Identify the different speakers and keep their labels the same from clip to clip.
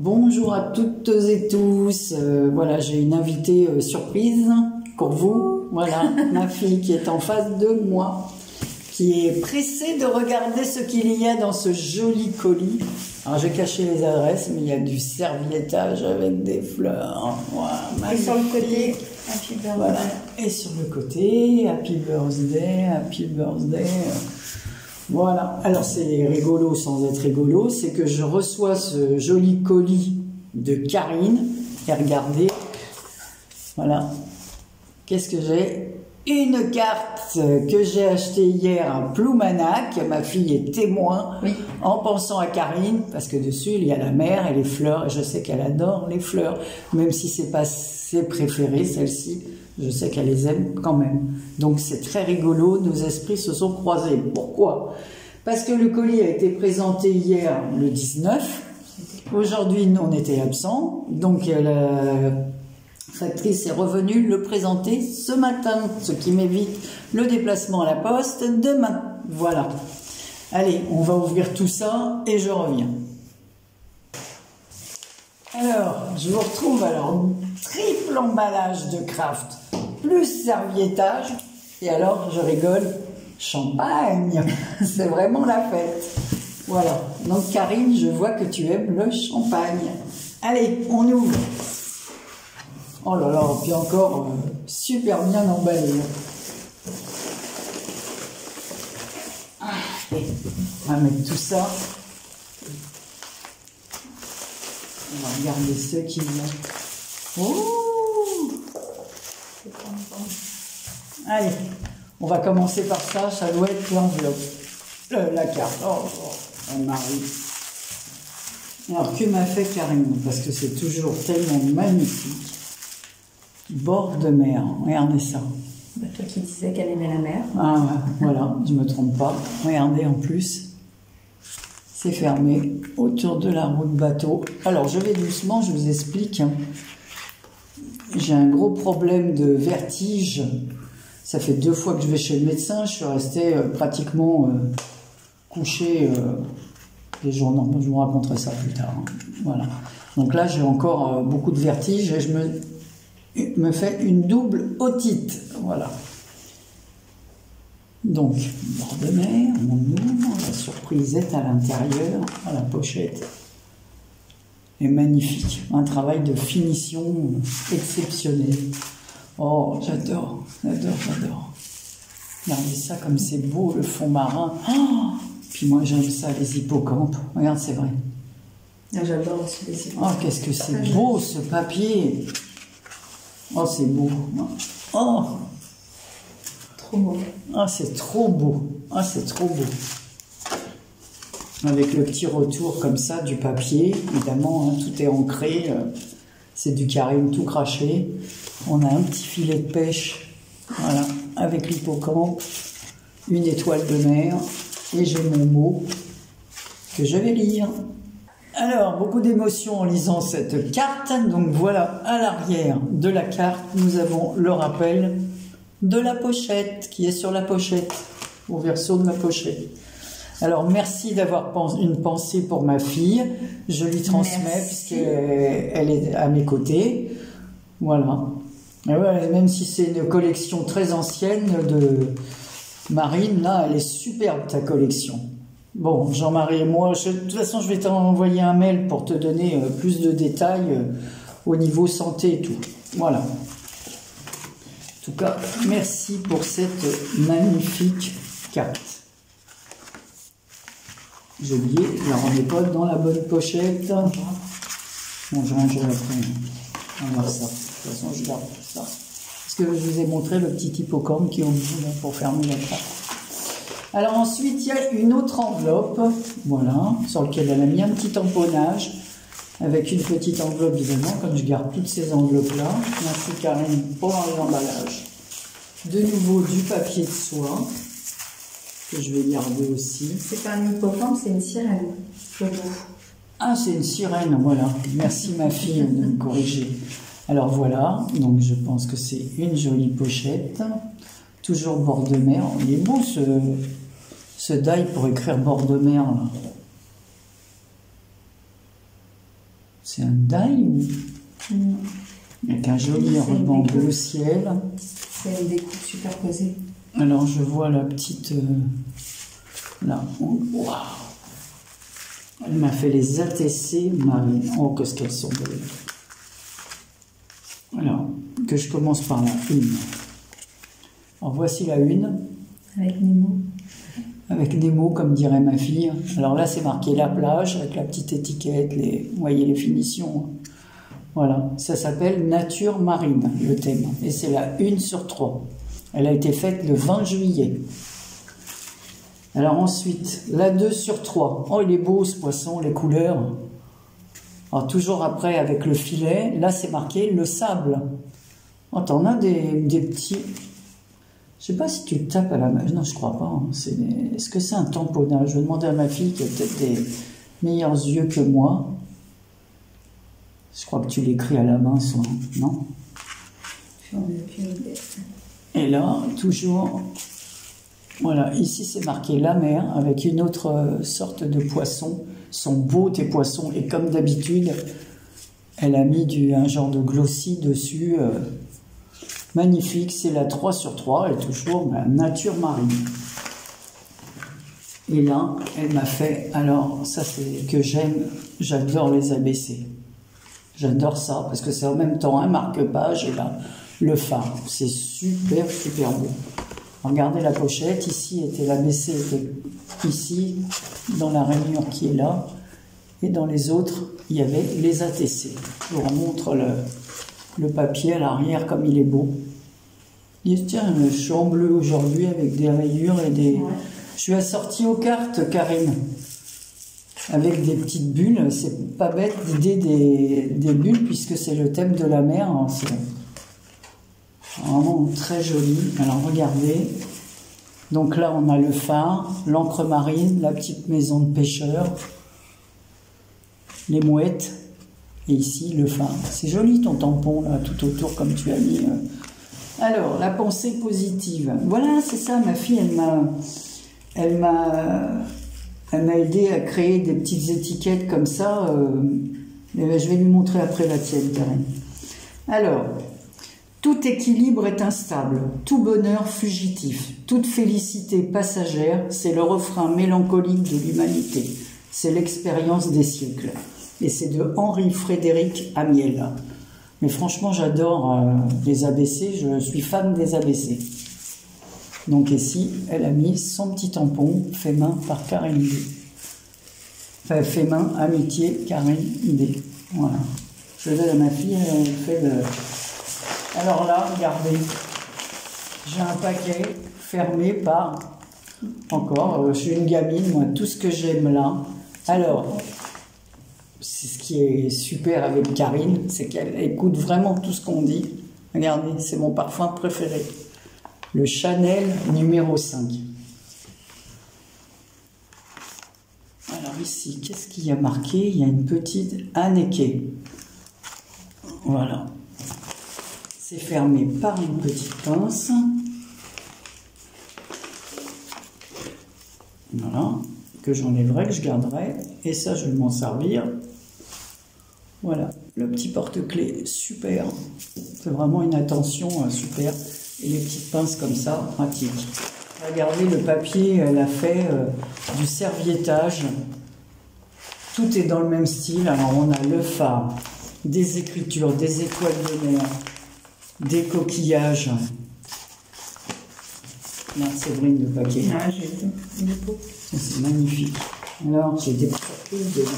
Speaker 1: Bonjour à toutes et tous. Voilà, j'ai une invitée surprise pour vous. Voilà, ma fille qui est en face de moi, qui est pressée de regarder ce qu'il y a dans ce joli colis. Alors, j'ai caché les adresses, mais il y a du serviettage avec des fleurs. Voilà,
Speaker 2: et sur le côté, Happy Birthday.
Speaker 1: Voilà. Et sur le côté, Happy Birthday, Happy Birthday. Voilà, alors c'est rigolo sans être rigolo, c'est que je reçois ce joli colis de Karine, et regardez, voilà, qu'est-ce que j'ai? Une carte que j'ai achetée hier à Ploumanac, ma fille est témoin,
Speaker 2: oui.
Speaker 1: En pensant à Karine, parce que dessus il y a la mer et les fleurs, et je sais qu'elle adore les fleurs, même si c'est pas ses préférées, celle-ci, je sais qu'elle les aime quand même. Donc c'est très rigolo, nos esprits se sont croisés. Pourquoi? Parce que le colis a été présenté hier le 19, aujourd'hui nous on était absents, donc la factrice est revenue le présenter ce matin, ce qui m'évite le déplacement à la poste demain. Voilà. Allez, on va ouvrir tout ça et je reviens. Alors, je vous retrouve alors triple emballage de craft, plus serviettage, et alors je rigole, champagne, c'est vraiment la fête. Voilà, donc Karine, je vois que tu aimes le champagne. Allez, on ouvre. Oh là là, puis encore super bien emballé. Allez, on va mettre tout ça. On va regarder ce qu'il y a. Oh! Allez, on va commencer par ça. Ça doit être l'enveloppe. La carte. Oh, Marie. Alors, que m'a fait Karine? Parce que c'est toujours tellement magnifique. Bord de mer. Regardez ça.
Speaker 2: Bah, toi qui disais qu'elle aimait la mer.
Speaker 1: Ah, voilà, je ne me trompe pas. Regardez, en plus. C'est fermé autour de la route bateau. Alors, je vais doucement, je vous explique. J'ai un gros problème de vertige. Ça fait 2 fois que je vais chez le médecin. Je suis restée pratiquement couchée des jours. Non, je vous raconterai ça plus tard. Hein. Voilà. Donc là, j'ai encore beaucoup de vertige et je me fais une double otite. Voilà. Donc, bord de mer, on ouvre, la surprise est à l'intérieur, la pochette est magnifique, un travail de finition exceptionnel. Oh, j'adore, j'adore, j'adore. Regardez ça comme c'est beau, le fond marin. Oh, puis moi j'aime ça, les hippocampes. Regarde, c'est vrai.
Speaker 2: Ah, j'adore aussi les hippocampes.
Speaker 1: Oh, qu'est-ce que c'est beau ce papier. Oh, c'est beau. Oh,
Speaker 2: trop beau.
Speaker 1: Ah, c'est trop beau. Ah, c'est trop beau. Avec le petit retour comme ça du papier, évidemment, hein, tout est ancré. C'est du Karine tout craché. On a un petit filet de pêche, voilà, avec l'hippocampe, une étoile de mer, et j'ai mon mot que je vais lire. Alors, beaucoup d'émotions en lisant cette carte. Donc voilà, à l'arrière de la carte, nous avons le rappel de la pochette, qui est sur la pochette, au verso de la pochette. Alors, merci d'avoir une pensée pour ma fille. Je lui transmets, puisqu'elle est à mes côtés. Voilà. Et ouais, même si c'est une collection très ancienne de Marine, là, elle est superbe, ta collection. Bon, Jean-Marie et moi, de toute façon, je vais t'envoyer un mail pour te donner plus de détails au niveau santé et tout. Voilà. En tout cas, merci pour cette magnifique carte. J'ai oublié, je la remets pas dans la bonne pochette. Bon, je rangerai après. On va voir ça. De toute façon, je garde tout ça. Parce que je vous ai montré le petit hippocampe qui est au bout pour fermer la carte. Alors ensuite, il y a une autre enveloppe, voilà, sur laquelle elle a mis un petit tamponnage, avec une petite enveloppe, évidemment, comme je garde toutes ces enveloppes-là. Merci Karine pour les emballages. De nouveau, du papier de soie, que je vais garder aussi.
Speaker 2: C'est pas un hippocampe, c'est une sirène.
Speaker 1: Ah, c'est une sirène, voilà. Merci ma fille de me corriger. Alors voilà, donc je pense que c'est une jolie pochette. Toujours bord de mer. Il est beau ce die pour écrire bord de mer, là. C'est un die ou... Avec un joli ruban bleu ciel.
Speaker 2: C'est une découpe superposée.
Speaker 1: Alors je vois la petite... là. Waouh! Elle m'a fait les ATC marines. Oh, qu'est-ce qu'elles sont belles. Alors, que je commence par la une. Alors voici la une.
Speaker 2: Avec Nemo.
Speaker 1: Avec Nemo, comme dirait ma fille. Alors là, c'est marqué la plage, avec la petite étiquette, vous voyez les finitions. Voilà, ça s'appelle Nature marine, le thème. Et c'est la 1/3. Elle a été faite le 20 juillet. Alors ensuite, la 2/3. Oh, il est beau ce poisson, les couleurs. Alors toujours après, avec le filet, là c'est marqué le sable. Oh, t'en as des petits... Je sais pas si tu tapes à la main. Non, je crois pas. Hein. Est-ce que c'est un tamponnage? Je vais demander à ma fille qui a peut-être des meilleurs yeux que moi. Je crois que tu l'écris à la main, soit, non? Et là, toujours, voilà, ici c'est marqué la mer avec une autre sorte de poisson. Ils sont beaux tes poissons et comme d'habitude, elle a mis un genre de glossy dessus. Magnifique, c'est la 3/3 et toujours Nature marine. Et là, elle m'a fait, alors ça c'est que j'adore les ABC. J'adore ça, parce que c'est en même temps un marque-page et là, le phare. C'est super, super beau. Regardez la pochette, ici était l'ABC, était ici, dans la rainure qui est là, et dans les autres, il y avait les ATC. Je vous remontre le papier à l'arrière, comme il est beau. Il tiens, je suis en bleu aujourd'hui, avec des rayures et des... Ouais. Je suis assortie aux cartes, Karine. Avec des petites bulles, c'est pas bête l'idée des bulles puisque c'est le thème de la mer. Hein, c'est vraiment très joli. Alors regardez, donc là on a le phare, l'encre marine, la petite maison de pêcheur, les mouettes et ici le phare. C'est joli ton tampon là tout autour comme tu as mis. Alors la pensée positive. Voilà, c'est ça. Ma fille, elle m'a aidé à créer des petites étiquettes comme ça. Je vais lui montrer après la tienne, Karine. Alors, tout équilibre est instable, tout bonheur fugitif, toute félicité passagère, c'est le refrain mélancolique de l'humanité. C'est l'expérience des siècles. Et c'est de Henri-Frédéric Amiel. Mais franchement, j'adore les ABC, je suis fan des ABC. Donc ici, elle a mis son petit tampon fait main par Karine D. Enfin, fait main, amitié, Karine D. Voilà. Je le donne à ma fille, elle fait le... Alors là, regardez, j'ai un paquet fermé par... Encore, je suis une gamine, moi, tout ce que j'aime là. Alors, c'est ce qui est super avec Karine, c'est qu'elle écoute vraiment tout ce qu'on dit. Regardez, c'est mon parfum préféré. Le Chanel numéro 5. Alors ici, qu'est-ce qu'il y a marqué? Il y a une petite Anneke. Voilà. C'est fermé par une petite pince. Voilà. Que j'enlèverai, que je garderai. Et ça, je vais m'en servir. Voilà. Le petit porte-clés, super. C'est vraiment une attention super. Et les petites pinces comme ça, pratique. Regardez le papier, elle a fait du serviettage. Tout est dans le même style. Alors on a le phare, des écritures, des étoiles de mer, des coquillages. Là, Séverine, le paquet.
Speaker 2: Ah, j'ai vu.
Speaker 1: C'est magnifique. Alors, j'ai des surprises dedans.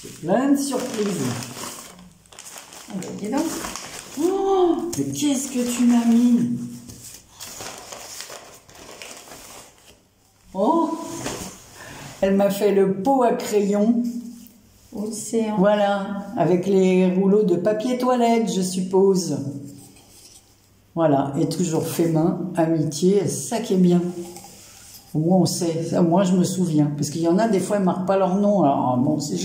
Speaker 1: J'ai plein de surprises.
Speaker 2: Ah ben, dis donc.
Speaker 1: Oh, mais qu'est-ce que tu m'as mis? Oh, elle m'a fait le pot à crayon.
Speaker 2: Océan.
Speaker 1: Voilà, avec les rouleaux de papier toilette, je suppose. Voilà, et toujours fait main, amitié, ça qui est bien. Au moins on sait, ça, moi je me souviens. Parce qu'il y en a des fois, ils ne marquent pas leur nom. Alors bon, si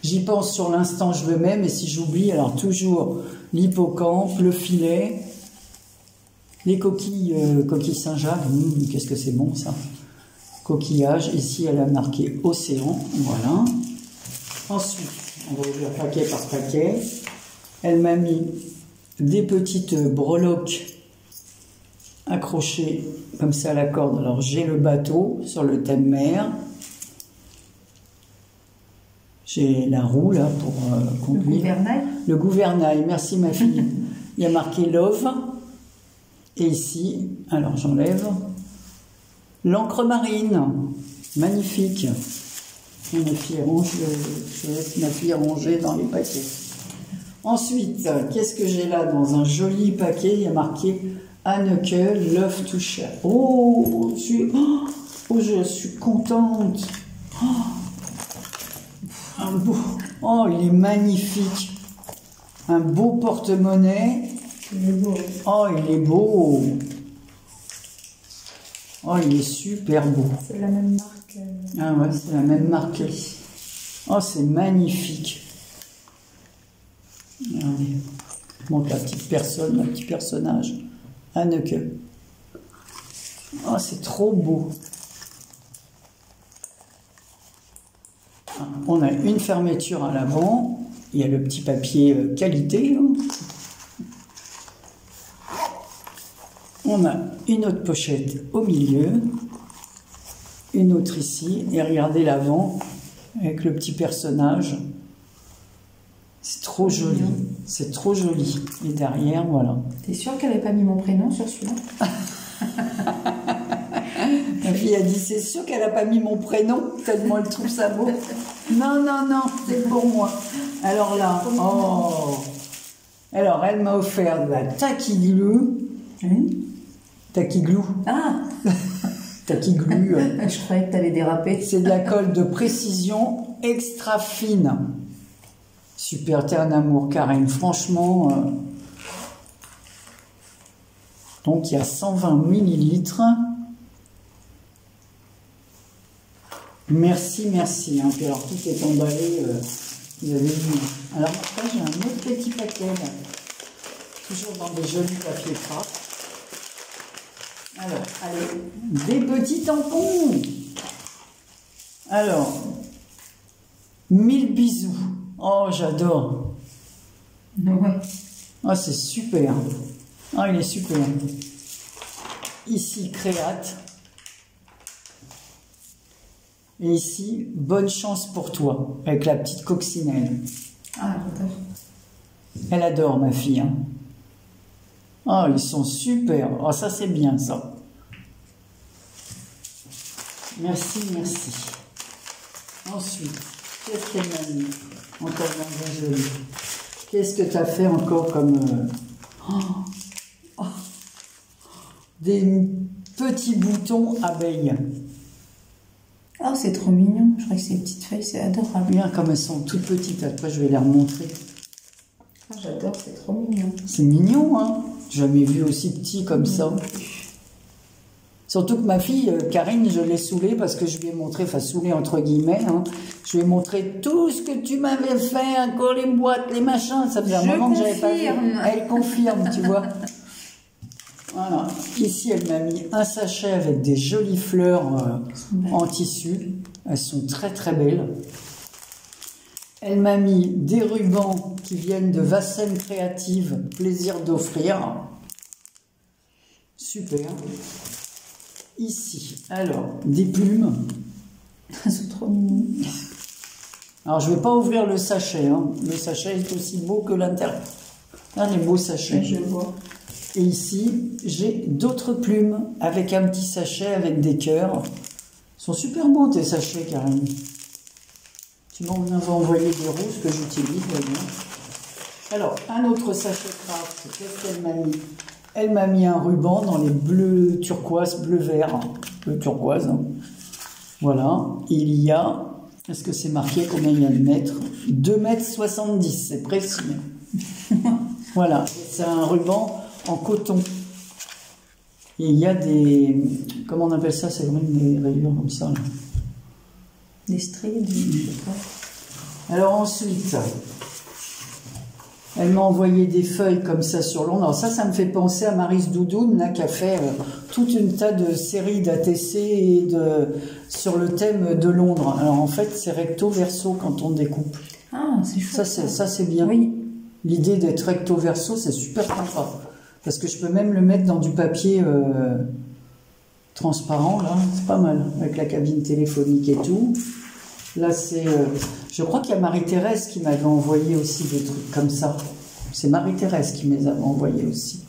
Speaker 1: j'y pense sur l'instant, je le mets, mais si j'oublie, alors toujours l'hippocampe, le filet, les coquilles Saint-Jacques. Qu'est-ce que c'est bon ça. Coquillage, ici elle a marqué océan, voilà. Ensuite, on va ouvrir paquet par paquet. Elle m'a mis des petites breloques accrochées comme ça à la corde. Alors j'ai le bateau sur le thème mer. J'ai la roue là pour conduire.
Speaker 2: Le gouvernail.
Speaker 1: Le gouvernail, merci ma fille. Il y a marqué Love. Et ici, alors j'enlève, l'encre marine. Magnifique. Ma fille range, je laisse ma fille ranger dans les paquets. Ensuite, qu'est-ce que j'ai là dans un joli paquet? Il y a marqué Anneke Love to Share. Oh, je suis contente. Un beau. Oh, il est magnifique. Un beau porte-monnaie.
Speaker 2: Il est beau.
Speaker 1: Oh, il est beau. Oh, il est super beau.
Speaker 2: C'est la même marque.
Speaker 1: Ah ouais, c'est la même marque. Oh, c'est magnifique. Regardez. Montre la petite personne, le petit personnage. Anneke. Oh, c'est trop beau. On a une fermeture à l'avant. Il y a le petit papier qualité. On a une autre pochette au milieu. Une autre ici. Et regardez l'avant avec le petit personnage. C'est trop joli. C'est trop joli. Et derrière, voilà.
Speaker 2: T'es sûre qu'elle n'avait pas mis mon prénom sur celui-là?
Speaker 1: Ma fille a dit, c'est sûr qu'elle n'a pas mis mon prénom, tellement elle trouve ça beau. Non, non, non, c'est pour moi. Alors là, oh. Alors, elle m'a offert de la taquiglou. Taquiglou.
Speaker 2: Ah.
Speaker 1: Taquiglou.
Speaker 2: Je croyais que t'allais déraper.
Speaker 1: C'est de la colle de précision extra fine. Super, t'es un amour, Karine. Franchement. Donc, il y a 120 millilitres. Merci, merci. Hein. Puis alors, tout est emballé. Vous avez vu. Alors, après, j'ai un autre petit paquet. Là. Toujours dans des jolis papiers craft. Alors, allez. Des petits tampons. Alors, 1000 bisous. Oh, j'adore.
Speaker 2: Ouais.
Speaker 1: Oh, c'est super. Oh, il est super. Ici, Créate. Et ici, bonne chance pour toi, avec la petite coccinelle.
Speaker 2: Ah, j'adore.
Speaker 1: Elle adore, ma fille. Hein. Oh, ils sont super. Oh, ça, c'est bien, ça. Merci, merci. Ensuite, qu'est-ce qu'elle m'a mis? Encore dans un joli. Qu'est-ce que tu as fait encore comme... des petits boutons abeilles.
Speaker 2: Oh, c'est trop mignon. Je crois que ces petites feuilles, c'est adorable.
Speaker 1: Bien, comme elles sont toutes petites. Après, je vais les remontrer.
Speaker 2: Ah, j'adore, c'est trop mignon.
Speaker 1: C'est mignon, hein? Jamais vu aussi petit comme ça. Surtout que ma fille, Karine, je l'ai saoulée parce que je lui ai montré, enfin saoulée entre guillemets, hein, je lui ai montré tout ce que tu m'avais fait, encore les boîtes, les machins. Ça faisait un moment que j'avais pas vu. Elle confirme, tu vois. Voilà. Ici, elle m'a mis un sachet avec des jolies fleurs en tissu. Elles sont très très belles. Elle m'a mis des rubans qui viennent de Vassem Créative, plaisir d'offrir. Super. Ici, alors, des plumes.
Speaker 2: C'est trop mignon.
Speaker 1: Alors, je ne vais pas ouvrir le sachet. Hein. Le sachet est aussi beau que l'intérieur. Un des beaux sachets.
Speaker 2: Je vois.
Speaker 1: Et ici, j'ai d'autres plumes avec un petit sachet avec des cœurs. Ils sont super beaux tes sachets, Karine. Tu m'en avais envoyé des roses que j'utilise d'ailleurs. Alors, un autre sachet craft, qu'est-ce qu'elle m'a mis? Elle m'a mis un ruban dans les bleus turquoise, bleu vert, bleu turquoise. Hein. Voilà, il y a, est-ce que c'est marqué combien il y a de mètres? 2,70 m, c'est précis. Voilà, c'est un ruban en coton. Et il y a des, comment on appelle ça, c'est vraiment des rayures comme ça. Là.
Speaker 2: Des strips, je sais pas.
Speaker 1: Alors ensuite, Elle m'a envoyé des feuilles comme ça sur Londres. Alors ça me fait penser à Maryse Doudoune, là, qui a fait toute une tas de séries d'ATC sur le thème de Londres. Alors en fait, c'est recto verso quand on découpe.
Speaker 2: Ah, c'est chouette.
Speaker 1: Ça c'est bien.
Speaker 2: Oui.
Speaker 1: L'idée d'être recto verso, c'est super sympa. Parce que je peux même le mettre dans du papier transparent, là. C'est pas mal, avec la cabine téléphonique et tout. Là, c'est... je crois qu'il y a Marie-Thérèse qui m'avait envoyé aussi des trucs comme ça. C'est Marie-Thérèse qui me les avait envoyés aussi.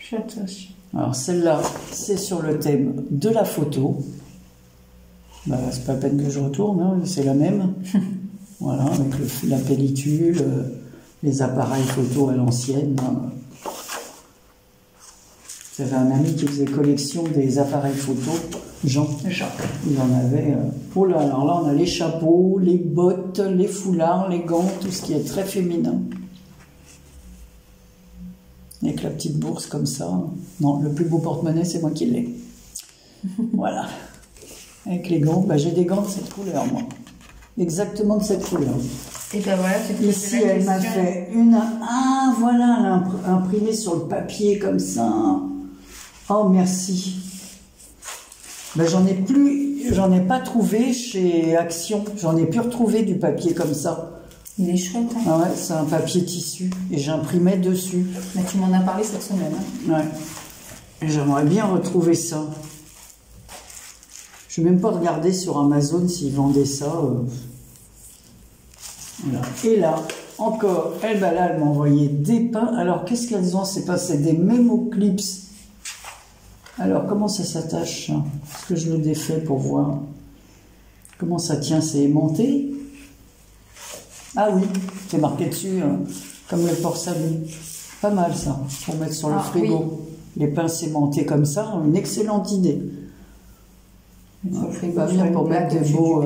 Speaker 2: Chouette aussi.
Speaker 1: Alors, celle-là, c'est sur le thème de la photo. Bah, c'est pas la peine que je retourne, hein, c'est la même. Voilà, avec la pellicule, les appareils photo à l'ancienne. J'avais un ami qui faisait collection des appareils photo, Jean. Il en avait... Oh là, alors là, on a les chapeaux, les bottes, les foulards, les gants, tout ce qui est très féminin. Avec la petite bourse comme ça. Non, le plus beau porte-monnaie, c'est moi qui l'ai. Voilà. Avec les gants, bah, j'ai des gants de cette couleur, moi. Exactement de cette couleur.
Speaker 2: Et ben voilà,
Speaker 1: ici, elle m'a fait une... Ah, voilà, elle a imprimé sur le papier comme ça. Oh, merci. Ben, j'en ai pas trouvé chez Action. J'en ai pu retrouver du papier comme ça.
Speaker 2: Il est chouette, hein.
Speaker 1: Ah ouais, c'est un papier tissu. Et j'imprimais dessus.
Speaker 2: Mais tu m'en as parlé cette semaine, hein.
Speaker 1: Ouais. Et j'aimerais bien retrouver ça. Je n'ai même pas regardé sur Amazon s'ils vendaient ça. Voilà. Et là, encore, elle m'a envoyé des pains. Alors, qu'est-ce qu'elles ont? C'est des Memo Clips. Alors, comment ça s'attache? Est-ce que je le défais pour voir comment ça tient? C'est aimanté? Ah oui, c'est marqué dessus, comme le port-salut. Pas mal ça, pour mettre sur le frigo. Oui. Les pains aimantés comme ça, une excellente idée. Pas bien pour mettre des beaux,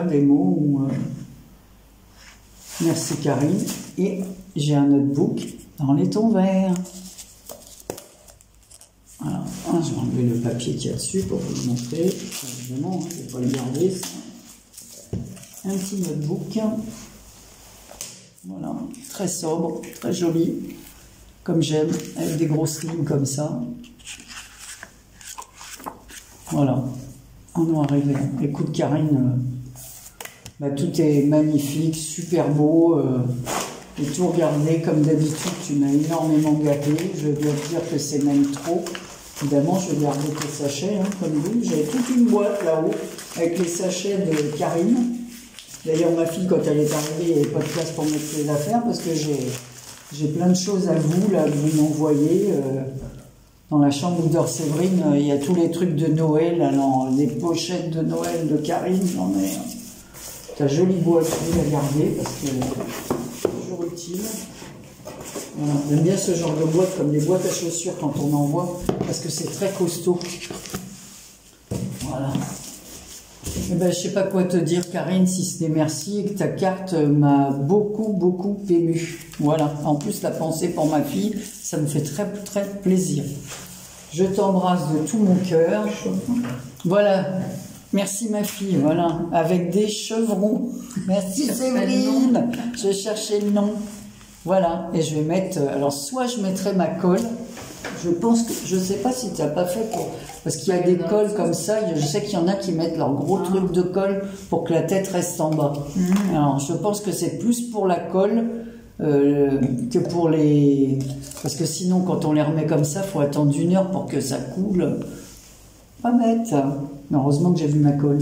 Speaker 1: des mots. Merci Karine. Et j'ai un notebook dans les tons verts. Alors, je vais enlever le papier qu'il y a dessus pour vous le montrer. Évidemment, je ne vais pas le garder. Un petit notebook. Voilà, très sobre, très joli, comme j'aime, avec des grosses lignes comme ça. Voilà, en noir et vert. Écoute Karine, tout est magnifique, super beau. Et tout regardé comme d'habitude, tu m'as énormément gâté. Je dois te dire que c'est même trop. Évidemment, je vais garder tes sachets, hein, comme vous. J'ai toute une boîte là-haut avec les sachets de Karine. D'ailleurs, ma fille, quand elle est arrivée, il n'y avait pas de place pour mettre ses affaires parce que j'ai plein de choses à vous, là, que vous m'envoyez. Dans la chambre d'Or-Séverine, il y a tous les trucs de Noël, alors, les pochettes de Noël de Karine. J'en ai ta jolie boîte à garder parce que c'est toujours utile. Voilà. J'aime bien ce genre de boîte, comme les boîtes à chaussures quand on envoie, parce que c'est très costaud. Voilà. Eh ben, je ne sais pas quoi te dire, Karine, si ce n'est merci, et que ta carte m'a beaucoup, beaucoup émue. Voilà. En plus, la pensée pour ma fille, ça me fait très, très plaisir. Je t'embrasse de tout mon cœur. Voilà. Merci, ma fille. Voilà. Avec des chevrons. Merci, Séverine. Je cherchais le nom. Voilà. Et je vais mettre... Alors, soit je mettrai ma colle. Je pense que... Je ne sais pas si tu n'as pas fait pour... Parce qu'il y a des colles comme ça, je sais qu'il y en a qui mettent leur gros truc de colle pour que la tête reste en bas. Alors, je pense que c'est plus pour la colle que pour les... Parce que sinon, quand on les remet comme ça, il faut attendre 1 heure pour que ça coule. Pas bête. Mais heureusement que j'ai vu ma colle.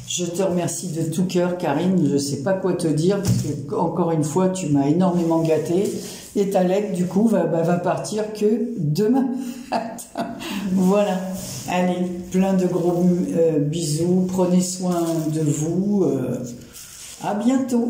Speaker 1: Je te remercie de tout cœur, Karine. Je ne sais pas quoi te dire, parce que, encore une fois, tu m'as énormément gâtée. Et ta lettre, du coup, va partir que demain matin. Voilà. Allez, plein de gros bisous. Prenez soin de vous. À bientôt.